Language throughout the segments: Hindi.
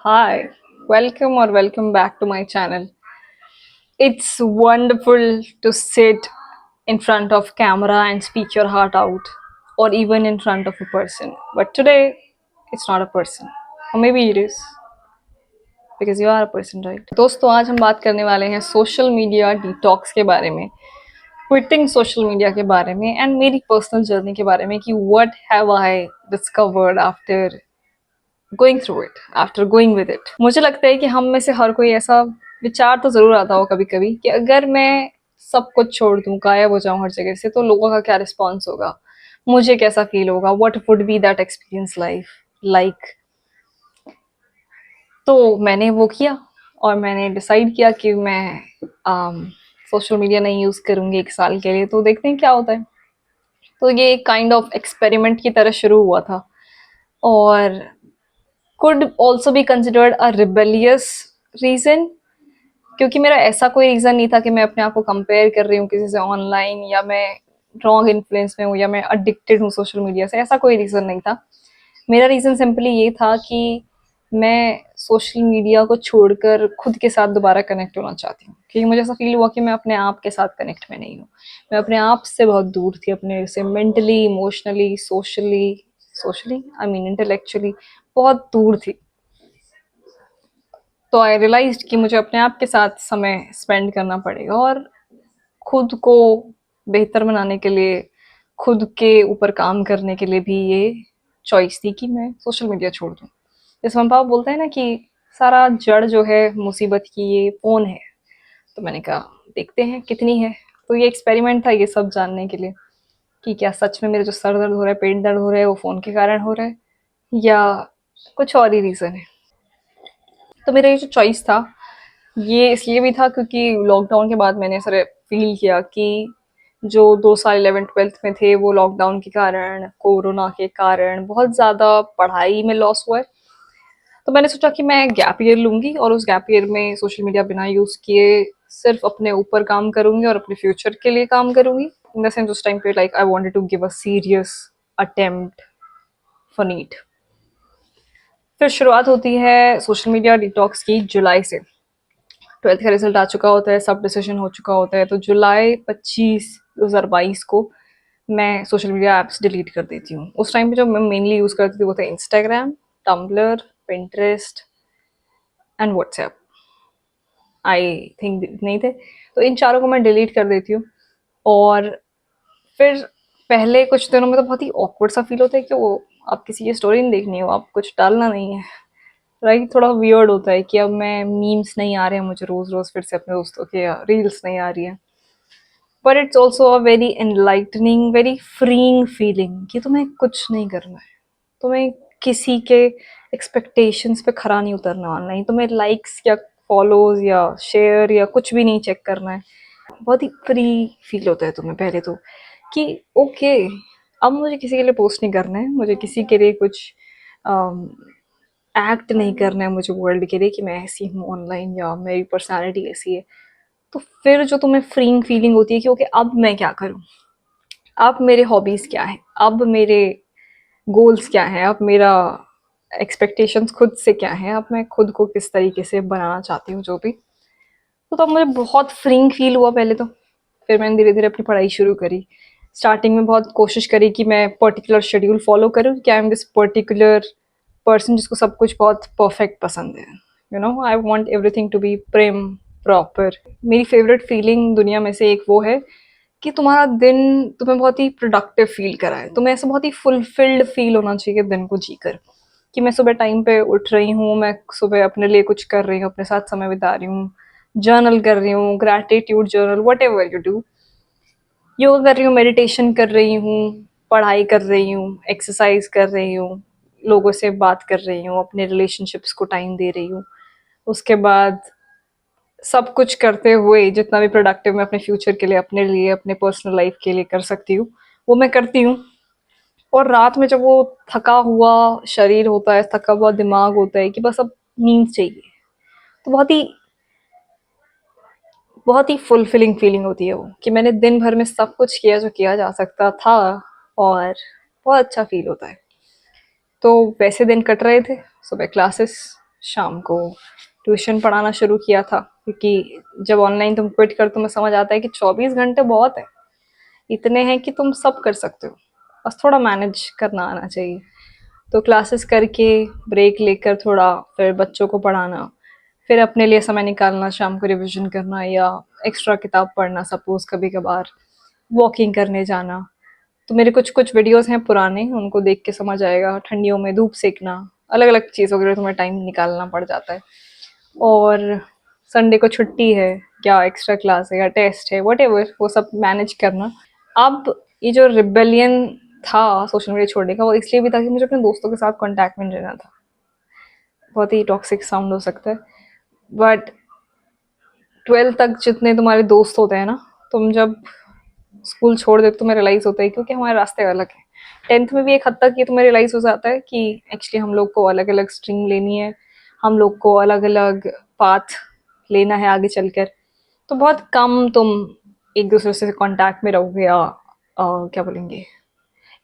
Hi, welcome or welcome back to my channel. It's wonderful to sit in front of camera and speak your heart out, or even in front of a person. But today, it's not a person, or maybe it is, because you are a person, right? दोस्तों आज हम बात करने वाले हैं सोशल मीडिया डिटॉक्स के बारे में, क्विटिंग सोशल मीडिया के बारे में एंड मेरी पर्सनल जर्नी के बारे में कि what have I discovered after going through it, after going with it. मुझे लगता है कि हम में से हर कोई ऐसा विचार तो ज़रूर आता हो कभी-कभी कि अगर मैं सब कुछ छोड़ दूँ, गायब हो जाऊँ हर जगह से, तो लोगों का क्या रिस्पॉन्स होगा? मुझे कैसा फ़ील होगा? What would be that experience life like? तो मैंने वो किया और मैंने डिसाइड किया कि मैं सोशल मीडिया नहीं यूज़ करूँगी 1 साल के लिए, तो देखते हैं क्या होता है। तो ये एक काइंड ऑफ एक्सपेरिमेंट की तरह शुरू हुआ था और could also be considered a rebellious reason, क्योंकि मेरा ऐसा कोई रीज़न नहीं था कि मैं अपने आप को कंपेयर कर रही हूँ किसी से ऑनलाइन, या मैं रॉन्ग इन्फ्लुएंस में हूँ, या मैं एडिक्टेड हूँ सोशल मीडिया से। ऐसा कोई रीज़न नहीं था। मेरा रीज़न सिंपली ये था कि मैं सोशल मीडिया को छोड़कर खुद के साथ दोबारा कनेक्ट होना चाहती हूँ, क्योंकि मुझे ऐसा फील हुआ कि मैं अपने आप के साथ कनेक्ट में नहीं हूँ। मैं अपने आप से बहुत दूर थी, अपने से mentally, emotionally, socially socially I mean intellectually बहुत दूर थी। तो आई रियलाइज़्ड कि मुझे अपने आप के साथ समय स्पेंड करना पड़ेगा और खुद को बेहतर बनाने के लिए, खुद के ऊपर काम करने के लिए भी ये चॉइस थी कि मैं सोशल मीडिया छोड़ दूँ। जैसे मम्मी पापा बोलते हैं ना कि सारा जड़ जो है मुसीबत की ये फ़ोन है, तो मैंने कहा देखते हैं कितनी है। तो ये एक्सपेरिमेंट था ये सब जानने के लिए कि क्या सच में मेरा जो सर दर्द हो रहा है, पेट दर्द हो रहा है, वो फ़ोन के कारण हो रहा है या कुछ और ही रीज़न है। तो मेरा ये जो चॉइस था, ये इसलिए भी था क्योंकि लॉकडाउन के बाद मैंने सर फील किया कि जो 2 साल 11th-12th में थे वो लॉकडाउन के कारण, कोरोना के कारण बहुत ज़्यादा पढ़ाई में लॉस हुआ है। तो मैंने सोचा कि मैं गैप ईयर लूँगी और उस गैप ईयर में सोशल मीडिया बिना यूज़ किए सिर्फ अपने ऊपर काम करूँगी और अपने फ्यूचर के लिए काम करूँगी। इन द सेंस उस टाइम पे like I wanted to give a serious attempt for NEET. फिर शुरुआत होती है सोशल मीडिया डिटॉक्स की जुलाई से। 12th का रिजल्ट आ चुका होता है, सब डिसीजन हो चुका होता है, तो जुलाई 25 2022 को मैं सोशल मीडिया ऐप्स डिलीट कर देती हूँ। उस टाइम पे जो मैं मेनली यूज़ करती थी वो थे Instagram, Tumblr, Pinterest and WhatsApp. I think नहीं थे, तो इन चारों को मैं डिलीट कर देती हूँ। और फिर पहले कुछ दिनों में तो बहुत ही ऑकवर्ड सा फील होता है कि वो आप किसी की स्टोरी नहीं देखनी हो, आप कुछ डालना नहीं है, राइट? थोड़ा वियर्ड होता है कि अब मैं मीम्स नहीं आ रहे हैं मुझे रोज रोज फिर से अपने दोस्तों के, या रील्स नहीं आ रही है। But it's also a very enlightening, very freeing feeling कि तुम्हें कुछ नहीं करना है, तुम्हें किसी के एक्सपेक्टेशंस पे खरा नहीं उतरना ऑनलाइन, तुम्हें लाइक्स या फॉलोज या शेयर या कुछ भी नहीं चेक करना है। बहुत ही फ्री फील होता है तुम्हें पहले तो कि ओके, अब मुझे किसी के लिए पोस्ट नहीं करना है, मुझे किसी के लिए कुछ एक्ट नहीं करना है मुझे वर्ल्ड के लिए कि मैं ऐसी हूँ ऑनलाइन या मेरी पर्सनालिटी ऐसी है। तो फिर जो तुम्हें फ्रीइंग फीलिंग होती है कि ओके अब मैं क्या करूँ, अब मेरे हॉबीज़ क्या हैं, अब मेरे गोल्स क्या हैं, अब मेरा एक्सपेक्टेशंस खुद से क्या हैं, अब मैं खुद को किस तरीके से बनाना चाहती हूँ जो भी। तो तब मुझे बहुत फ्रीइंग फील हुआ पहले तो। फिर मैंने धीरे-धीरे अपनी पढ़ाई शुरू करी। स्टार्टिंग में बहुत कोशिश करी कि मैं पर्टिकुलर शेड्यूल फ़ॉलो करूँ कि I am this particular person जिसको सब कुछ बहुत परफेक्ट पसंद है। You know I want everything to be prim, proper. मेरी फेवरेट फीलिंग दुनिया में से एक वो है कि तुम्हारा दिन तुम्हें बहुत ही प्रोडक्टिव फ़ील कराए। तुम्हें ऐसा बहुत ही फुलफिल्ड फ़ील होना चाहिए दिन को जीकर, कि मैं सुबह टाइम पे उठ रही हूँ, मैं सुबह अपने लिए कुछ कर रही हूँ, अपने साथ समय बिता रही हूँ, जर्नल कर रही हूँ, gratitude journal, whatever you do, yoga कर रही हूँ, मेडिटेशन कर रही हूँ, पढ़ाई कर रही हूँ, एक्सरसाइज कर रही हूँ, लोगों से बात कर रही हूँ, अपने रिलेशनशिप्स को टाइम दे रही हूँ। उसके बाद सब कुछ करते हुए जितना भी प्रोडक्टिव मैं अपने फ्यूचर के लिए, अपने लिए, अपने पर्सनल लाइफ के लिए कर सकती हूँ, वो मैं करती हूँ। और रात में जब वो थका हुआ शरीर होता है, थका हुआ दिमाग होता है कि बस अब नींद चाहिए, तो बहुत ही फुलफिलिंग फीलिंग होती है वो कि मैंने दिन भर में सब कुछ किया जो किया जा सकता था, और बहुत अच्छा फील होता है। तो वैसे दिन कट रहे थे, सुबह क्लासेस, शाम को ट्यूशन पढ़ाना शुरू किया था, क्योंकि जब ऑनलाइन तुम क्विट कर तुम्हें समझ आता है कि 24 घंटे बहुत है, इतने हैं कि तुम सब कर सकते हो, बस थोड़ा मैनेज करना आना चाहिए। तो क्लासेस करके ब्रेक लेकर थोड़ा फिर बच्चों को पढ़ाना, फिर अपने लिए समय निकालना, शाम को रिविजन करना या एक्स्ट्रा किताब पढ़ना, सपोज कभी कभार वॉकिंग करने जाना। तो मेरे कुछ कुछ वीडियोस हैं पुराने, उनको देख के समझ आएगा। ठंडियों में धूप सेकना, अलग अलग चीज़ों के लिए तुम्हें टाइम निकालना पड़ जाता है। और संडे को छुट्टी है, क्या एक्स्ट्रा क्लास है या टेस्ट है, वट वो सब मैनेज करना। अब ये जो रिबेलियन था सोशल मीडिया छोड़ने का, वो इसलिए भी था कि मुझे अपने दोस्तों के साथ कॉन्टैक्ट में रहना था। बहुत ही टॉक्सिक साउंड हो सकता है, बट 12th तक जितने तुम्हारे दोस्त होते हैं ना, तुम जब स्कूल छोड़ देते तो तुम्हें रियलाइज होता है, क्योंकि हमारे रास्ते अलग हैं। 10th में भी एक हद तक ये तुम्हें रियलाइज हो जाता है कि एक्चुअली हम लोग को अलग अलग स्ट्रीम लेनी है, हम लोग को अलग अलग पाथ लेना है आगे चलकर। तो बहुत कम तुम एक दूसरे से कांटेक्ट में रहोगे, या क्या बोलेंगे,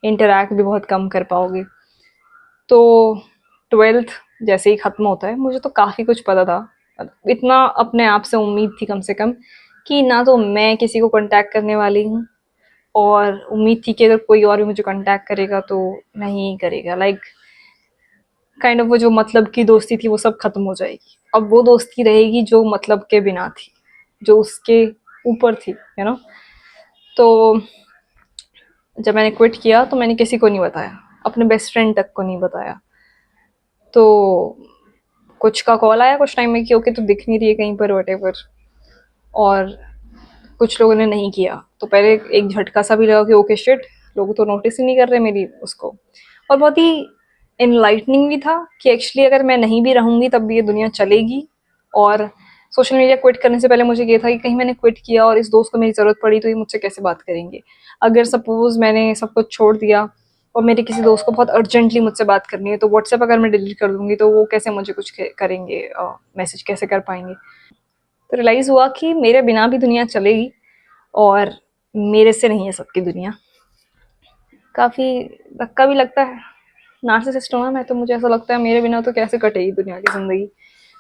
इंटरैक्ट भी बहुत कम कर पाओगे। तो 12th जैसे ही ख़त्म होता है, मुझे तो काफ़ी कुछ पता था। इतना अपने आप से उम्मीद थी कम से कम, कि ना तो मैं किसी को कांटेक्ट करने वाली हूँ, और उम्मीद थी कि अगर कोई और भी मुझे कांटेक्ट करेगा तो नहीं करेगा। लाइक काइंड ऑफ वो जो मतलब की दोस्ती थी वो सब खत्म हो जाएगी। अब वो दोस्ती रहेगी जो मतलब के बिना थी, जो उसके ऊपर थी, यू नो। तो जब मैंने क्विट किया तो मैंने किसी को नहीं बताया, अपने बेस्ट फ्रेंड तक को नहीं बताया। तो कुछ का कॉल आया कुछ टाइम में कि ओके तो दिख नहीं रही है कहीं पर, वटेवर। और कुछ लोगों ने नहीं किया, तो पहले एक झटका सा भी लगा कि ओके शिट, लोग तो नोटिस ही नहीं कर रहे मेरी उसको। और बहुत ही इनलाइटनिंग भी था कि एक्चुअली अगर मैं नहीं भी रहूँगी तब भी ये दुनिया चलेगी। और सोशल मीडिया क्विट करने से पहले मुझे ये था कि कहीं मैंने क्विट किया और इस दोस्त को मेरी ज़रूरत पड़ी तो ये मुझसे कैसे बात करेंगे। अगर सपोज़ मैंने सब कुछ छोड़ दिया और मेरे किसी दोस्त को बहुत अर्जेंटली मुझसे बात करनी है, तो व्हाट्सएप अगर मैं डिलीट कर दूँगी तो वो कैसे मुझे कुछ करेंगे, मैसेज कैसे कर पाएँगे। तो रियलाइज़ हुआ कि मेरे बिना भी दुनिया चलेगी, और मेरे से नहीं है सबकी दुनिया। काफ़ी धक्का भी लगता है, नार्सिसिस्ट हूँ ना मैं, तो मुझे ऐसा लगता है मेरे बिना तो कैसे कटेगी दुनिया की ज़िंदगी।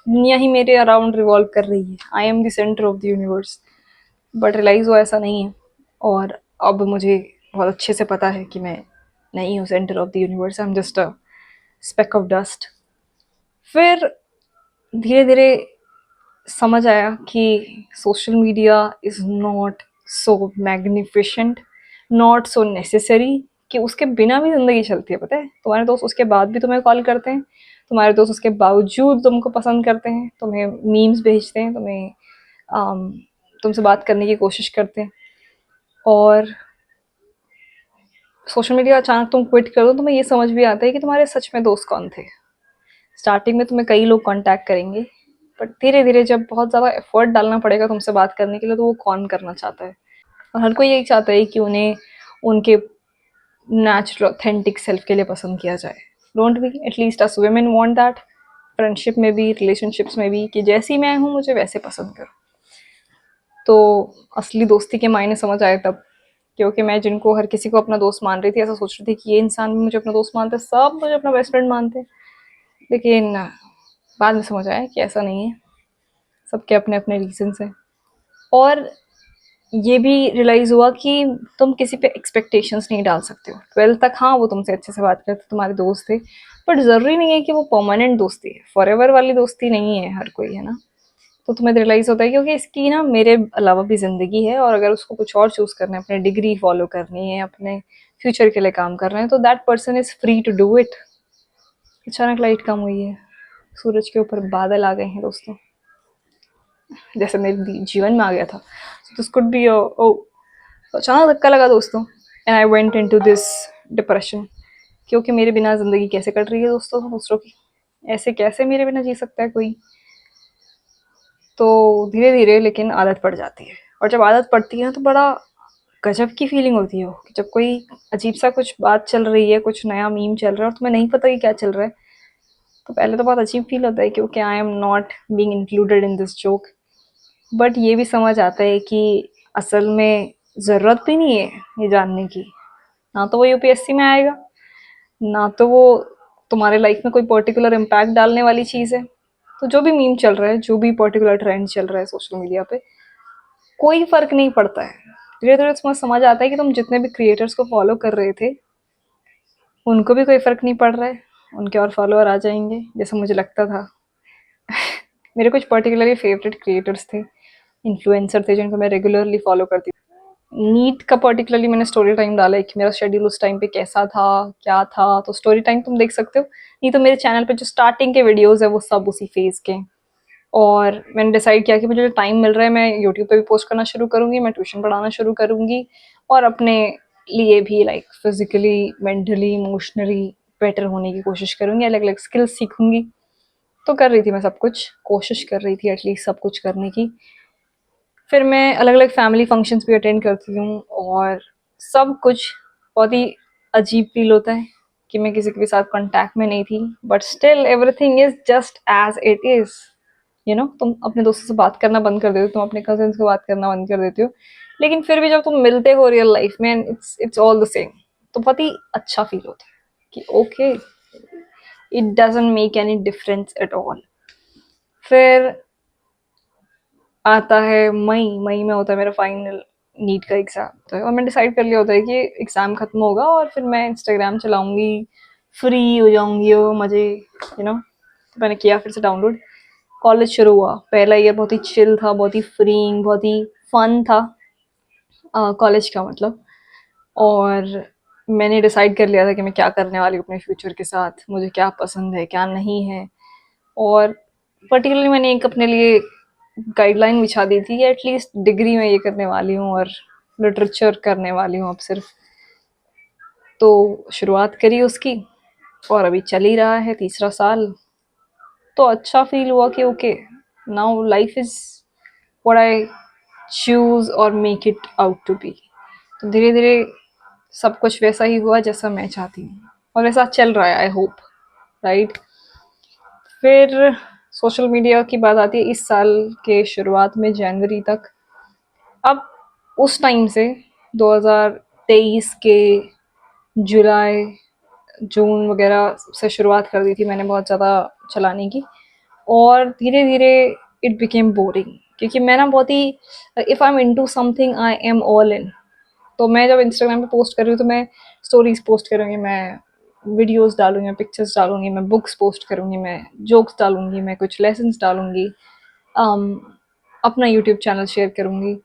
दुनिया ही मेरे अराउंड रिवॉल्व कर रही है, I am the centre of the universe. But realise हुआ ऐसा नहीं है, और अब मुझे बहुत अच्छे से पता है कि मैं नहीं हूँ centre of the universe, I am just a speck of dust. फिर धीरे धीरे समझ आया कि social media is not so magnificent, not so necessary, कि उसके बिना भी ज़िंदगी चलती है। पता है, तुम्हारे दोस्त उसके बाद भी तुम्हें कॉल करते हैं, तुम्हारे दोस्त उसके बावजूद तुमको पसंद करते हैं, तुम्हें मीम्स भेजते हैं, तुम्हें तुमसे बात करने की कोशिश करते हैं। और सोशल मीडिया अचानक तुम क्विट कर दो, तुम्हें ये समझ भी आता है कि तुम्हारे सच में दोस्त कौन थे। स्टार्टिंग में तुम्हें कई लोग कांटेक्ट करेंगे, बट धीरे धीरे जब बहुत ज़्यादा एफर्ट डालना पड़ेगा तुमसे बात करने के लिए, तो वो कौन करना चाहता है। और हर कोई यही चाहता है कि उन्हें उनके नेचुरल ऑथेंटिक सेल्फ के लिए पसंद किया जाए। Don't we, at least us women want that. Friendship में भी, रिलेशनशिप्स में भी, कि जैसी मैं हूँ मुझे वैसे पसंद करो। तो असली दोस्ती के मायने समझ आए तब, क्योंकि मैं जिनको हर किसी को अपना दोस्त मान रही थी, ऐसा सोच रही थी कि ये इंसान भी मुझे अपना दोस्त मानते, सब मुझे अपना बेस्ट फ्रेंड मानते। लेकिन बाद में समझ आया कि ऐसा नहीं है, सबके अपने अपने रीजंस हैं। और ये भी रियलाइज़ हुआ कि तुम किसी पे एक्सपेक्टेशंस नहीं डाल सकते हो। 12th तक हाँ वो तुमसे अच्छे से बात करते, तुम्हारे दोस्त थे, बट ज़रूरी नहीं है कि वो परमानेंट दोस्ती है, फॉरएवर वाली दोस्ती नहीं है हर कोई, है ना। तो तुम्हें रियलाइज़ होता है क्योंकि इसकी ना मेरे अलावा भी ज़िंदगी है, और अगर उसको कुछ और चूज़ करना है, अपने डिग्री फॉलो करनी है, अपने फ्यूचर के लिए काम कर रहे हैं, तो that person is free to do it. अचानक लाइट कम हुई है, सूरज के ऊपर बादल आ गए हैं दोस्तों, जैसे मेरे जीवन में आ गया था। So this could be oh. अचानक धक्का लगा दोस्तों, and I went into this depression, क्योंकि मेरे बिना ज़िंदगी कैसे कट रही है दोस्तों दूसरों की, ऐसे कैसे मेरे बिना जी सकता है कोई। तो धीरे धीरे लेकिन आदत पड़ जाती है, और जब आदत पड़ती है ना तो बड़ा गजब की फीलिंग होती है वो, कि जब कोई अजीब सा कुछ बात चल रही है, कुछ नया मीम चल रहा है और तुम्हें नहीं पता कि क्या चल रहा है, तो पहले तो बहुत अजीब फील होता है क्योंकि I am not being included in this joke. But ये भी समझ आता है कि असल में ज़रूरत भी नहीं है ये जानने की, ना तो वो यूपीएससी में आएगा, ना तो वो तुम्हारे लाइफ में कोई पर्टिकुलर इम्पैक्ट डालने वाली चीज़ है। तो जो भी मीम चल रहा है, जो भी पर्टिकुलर ट्रेंड चल रहा है सोशल मीडिया पे, कोई फ़र्क नहीं पड़ता है। धीरे-धीरे तुम्हें समझ आता है कि तुम जितने भी क्रिएटर्स को फ़ॉलो कर रहे थे, उनको भी कोई फ़र्क नहीं पड़ रहा है, उनके और फ़ॉलोवर आ जाएँगे, जैसा मुझे लगता था। मेरे कुछ पर्टिकुलरली फ़ेवरेट क्रिएटर्स थे, इन्फ्लुएंसर थे जिनको मैं रेगुलरली फ़ॉलो करती थी। नीट का पर्टिकुलरली मैंने स्टोरी टाइम डाला है कि मेरा शेड्यूल उस टाइम पे कैसा था, क्या था, तो स्टोरी टाइम तुम देख सकते हो। नहीं तो मेरे चैनल पे जो स्टार्टिंग के वीडियोज़ हैं, वो सब उसी फ़ेज़ के हैं। और मैंने डिसाइड किया कि मुझे जो टाइम मिल रहा है, मैं यूट्यूब पे भी पोस्ट करना शुरू करूँगी, मैं ट्यूशन पढ़ाना शुरू करूँगी और अपने लिए भी like physically, mentally, emotionally better होने की कोशिश करूँगी, अलग-अलग स्किल्स सीखूँगी। तो कर रही थी मैं सब कुछ, कोशिश कर रही थी एटलीस्ट सब कुछ करने की। फिर मैं अलग-अलग फैमिली फंक्शंस भी अटेंड करती हूँ और सब कुछ बहुत ही अजीब फ़ील होता है कि मैं किसी के भी साथ कॉन्टैक्ट में नहीं थी, but still everything is just as it is. तुम अपने दोस्तों से बात करना बंद कर देते हो, तुम अपने कज़िन्स से बात करना बंद कर देते हो, लेकिन फिर भी जब तुम मिलते हो रियल लाइफ़ में, it's it's all the same, तो बहुत ही अच्छा फ़ील होता है कि okay, it doesn't make any difference at all. फिर आता है मई, मई में होता है मेरा फाइनल नीट का एग्ज़ाम, तो और मैंने डिसाइड कर लिया होता है कि एग्ज़ाम ख़त्म होगा और फिर मैं इंस्टाग्राम चलाऊँगी, फ्री हो जाऊँगी और मज़े, तो मैंने किया फिर से डाउनलोड। कॉलेज शुरू हुआ, पहला ईयर बहुत ही चिल था, बहुत ही फ्रीइंग, बहुत ही फन था, कॉलेज का मतलब। और मैंने डिसाइड कर लिया था कि मैं क्या करने वाली हूँ अपने फ्यूचर के साथ, मुझे क्या पसंद है, क्या नहीं है। और पर्टिकुलरली मैंने एक अपने लिए गाइडलाइन बिछा दी थी कि एटलीस्ट डिग्री में ये करने वाली हूँ और लिटरेचर करने वाली हूँ अब सिर्फ। तो शुरुआत करी उसकी और अभी चल ही रहा है तीसरा साल। तो अच्छा फील हुआ कि okay, now life is what I choose और make it out to be. तो धीरे धीरे सब कुछ वैसा ही हुआ जैसा मैं चाहती हूँ और वैसा चल रहा है, आई होप, राइट। फिर सोशल मीडिया की बात आती है इस साल के शुरुआत में जनवरी तक। अब उस टाइम से 2023 के जुलाई जून वगैरह से शुरुआत कर दी थी मैंने बहुत ज़्यादा चलाने की, और धीरे धीरे इट बिकेम बोरिंग, क्योंकि मैं ना बहुत ही, if I am into something I am all in. तो मैं जब इंस्टाग्राम पे पोस्ट कर रही हूँ तो मैं स्टोरीज पोस्ट करूँगी, मैं वीडियोस डालूंगी, मैं पिक्चर्स डालूंगी, मैं बुक्स पोस्ट करूँगी, मैं जोक्स डालूंगी, मैं कुछ लेसन्स डालूंगी, अपना यूट्यूब चैनल शेयर करूँगी,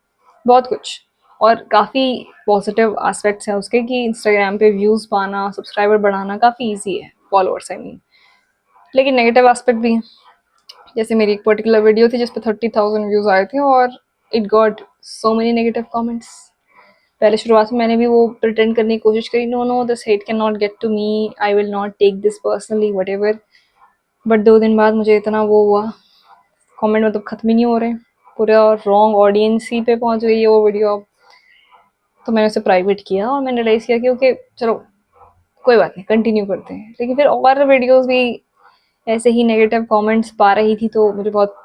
बहुत कुछ। और काफ़ी पॉजिटिव एस्पेक्ट्स हैं उसके कि इंस्टाग्राम पे व्यूज़ पाना, सब्सक्राइबर बढ़ाना काफ़ी ईजी है, फॉलोअर्स आई मीन। लेकिन नेगेटिव एस्पेक्ट भी हैं, जैसे मेरी एक पर्टिकुलर वीडियो थी जिस पे 30,000 व्यूज़ आए थे और it got so many negative comments. पहले शुरुआत में मैंने भी वो प्रिटेंड करने की कोशिश करी, no no this hate can not get to me, I will not take this personally, whatever. But 2 दिन बाद मुझे इतना वो हुआ, कमेंट मतलब ख़त्म ही नहीं हो रहे, पूरा रॉन्ग ऑडियंस ही पे पहुंच गई है वो वीडियो अब। तो मैंने उसे प्राइवेट किया और मैंने रियलाइज़ किया कि ओके चलो कोई बात नहीं, कंटिन्यू करते हैं। लेकिन फिर और वीडियोस भी ऐसे ही नेगेटिव कमेंट्स पा रही थी, तो मुझे बहुत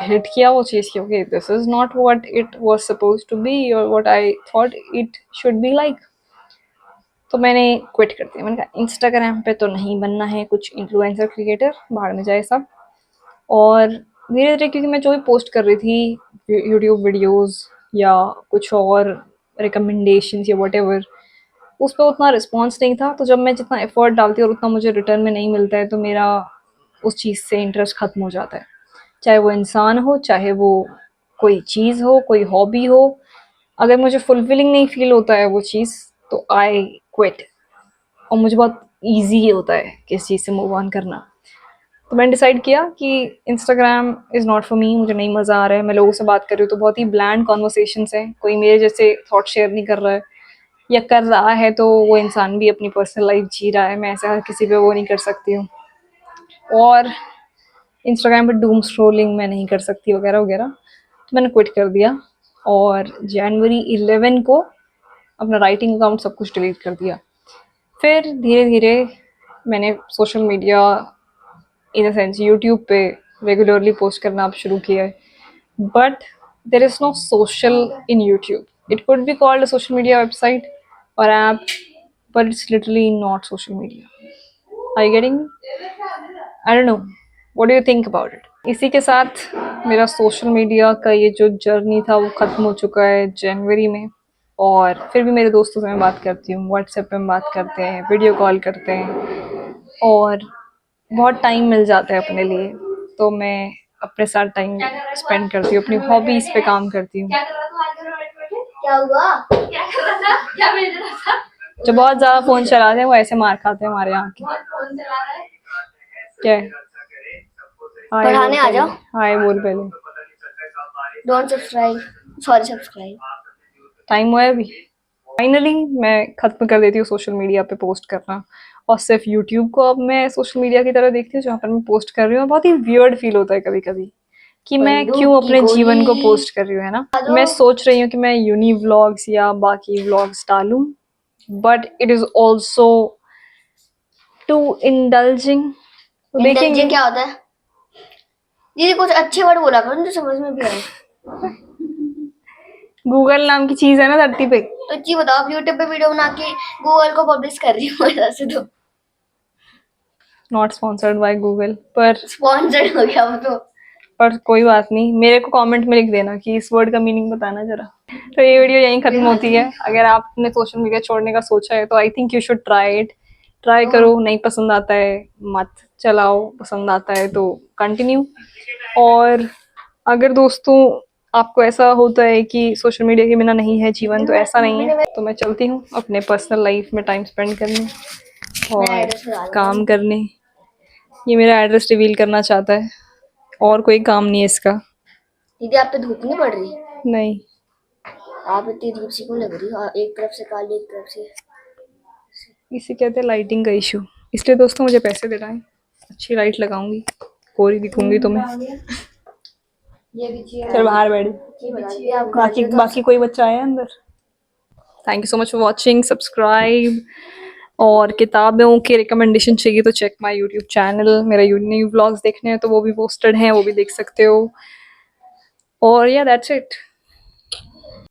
हिट किया वो चीज़ कि okay this is not what it was supposed to be और what I thought it should be like. तो मैंने क्विट कर दिया, मैंने कहा इंस्टाग्राम पे तो नहीं बनना है कुछ इन्फ्लुएंसर क्रिएटर, भाड़ में जाए सब। और धीरे धीरे क्योंकि मैं जो भी पोस्ट कर रही थी यूट्यूब वीडियोस या कुछ और रिकमेंडेशंस या वट एवर, उस पर उतना रिस्पॉन्स नहीं था। तो जब मैं जितना एफर्ट डालती हूँ और उतना मुझे रिटर्न में नहीं मिलता है, तो मेरा उस चीज़ से इंटरेस्ट ख़त्म हो जाता है। चाहे वो इंसान हो, चाहे वो कोई चीज़ हो, कोई हॉबी हो, अगर मुझे फुलफिलिंग नहीं फील होता है वो चीज़, तो आई क्विट। और मुझे बहुत ईजी होता है किस चीज़ से मूव ऑन करना। तो मैंने डिसाइड किया कि Instagram is not for me, मुझे नहीं मज़ा आ रहा है। मैं लोगों से बात कर रही हूँ तो बहुत ही ब्लैंड कॉन्वर्सेशंस हैं, कोई मेरे जैसे थॉट शेयर नहीं कर रहा है, या कर रहा है तो वो इंसान भी अपनी पर्सनल लाइफ जी रहा है, मैं ऐसा हर किसी पे वो नहीं कर सकती हूँ। और इंस्टाग्राम पे डूम स्क्रोलिंग मैं नहीं कर सकती वगैरह वगैरह, तो मैंने क्विट कर दिया। और जनवरी 11 को अपना राइटिंग अकाउंट सब कुछ डिलीट कर दिया। फिर धीरे धीरे मैंने social media in the sense YouTube पे रेगुलरली पोस्ट करना अब शुरू किया है, but there is no social in YouTube. It could be called a social media website or app, but it's literally not social media. Are you getting me? I don't know. What do you think about it? इसी के साथ मेरा सोशल मीडिया का ये जो जर्नी था वो ख़त्म हो चुका है जनवरी में। और फिर भी मेरे दोस्तों से मैं बात करती हूँ, व्हाट्सएप पे हम बात करते हैं, वीडियो कॉल करते हैं और बहुत टाइम मिल जाता है अपने लिए। तो मैं अपने साथ टाइम स्पेंड करती हूँ, अपनी हॉबीज़ पे काम करती हूँ। क्या हुआ? क्या कर रहा था? क्या भेज रहा था? जो बहुत ज़्यादा फ़ोन चलाते हैं वो ऐसे मार खाते हैं हमारे यहाँ के। फोन चला रहा है। क्या है? हाय बोल पढ़ाने आ पहले, जाओ। हाय बोल पहले। Don't subscribe, sorry subscribe. Time हुआ है अभी। फाइनली मैं ख़त्म कर देती हूँ सोशल मीडिया पे पोस्ट करना और सिर्फ यूट्यूब को अब मैं सोशल मीडिया की तरह देखती हूँ जहाँ पर मैं पोस्ट कर रही हूँ। बहुत ही वियर्ड फील होता है कभी कभी कि मैं क्यों बंदूक की अपने जीवन को गोली। पोस्ट कर रही हूँ, है ना। मैं सोच रही हूँ कि मैं यूनी व्लॉग्स या बाकी व्लॉग्स डालूँ, but it is also too indulging. तो देखेंगे। इंटेलिजेंट क्या होता है? दीदी कुछ अच्छे वर्ड बोला करो जो समझ में भी आए। गूगल नाम की चीज़ है ना धरती पे। तो जी बताओ, आप यूट्यूब पे वीडियो बना के गूगल को पब्लिश कर रही हूँ ऐसे तो नॉट स्पॉन्सर्ड बाय गूगल, पर स्पॉन्सर्ड हो गया वो तो। कोई बात नहीं, मेरे को कमेंट में लिख देना कि इस वर्ड का मीनिंग बताना जरा। तो ये वीडियो यहीं खत्म होती है। अगर आपने सोशल मीडिया छोड़ने का सोचा है तो I think you should try it. Try करो, नहीं पसंद आता है मत चलाओ, पसंद आता है तो कंटिन्यू। और अगर दोस्तों आपको ऐसा होता है कि सोशल मीडिया के बिना नहीं है जीवन, तो ऐसा नहीं है, तो मैं चलती हूँ अपने पर्सनल लाइफ में टाइम स्पेंड करने और काम करने। ये मेरा एड्रेस रिवील करना चाहता है और कोई काम नहीं है इसका। दीदी आप पे धूप नहीं पड़ रही? नहीं, आप इतनी धूप सी क्यों लग रही हो? एक तरफ से काली, एक तरफ से। इसे कहते हैं लाइटिंग का इशू। इसलिए दोस्तों मुझे पैसे दे रहा है, अच्छी लाइट लगाऊंगी, कोरी दिखूंगी तुम्हें। ये भी चाहिए। फिर बाहर बैठी, आप बाकी बाकी कोई बच्चा आया अंदर। Thank you so much for watching, subscribe. और किताबों के रिकमेंडेशन चाहिए तो चेक माय यूट्यूब चैनल। मेरा न्यू व्लॉग्स देखने हैं तो वो भी पोस्टेड हैं, वो भी देख सकते हो। और या दैट्स इट।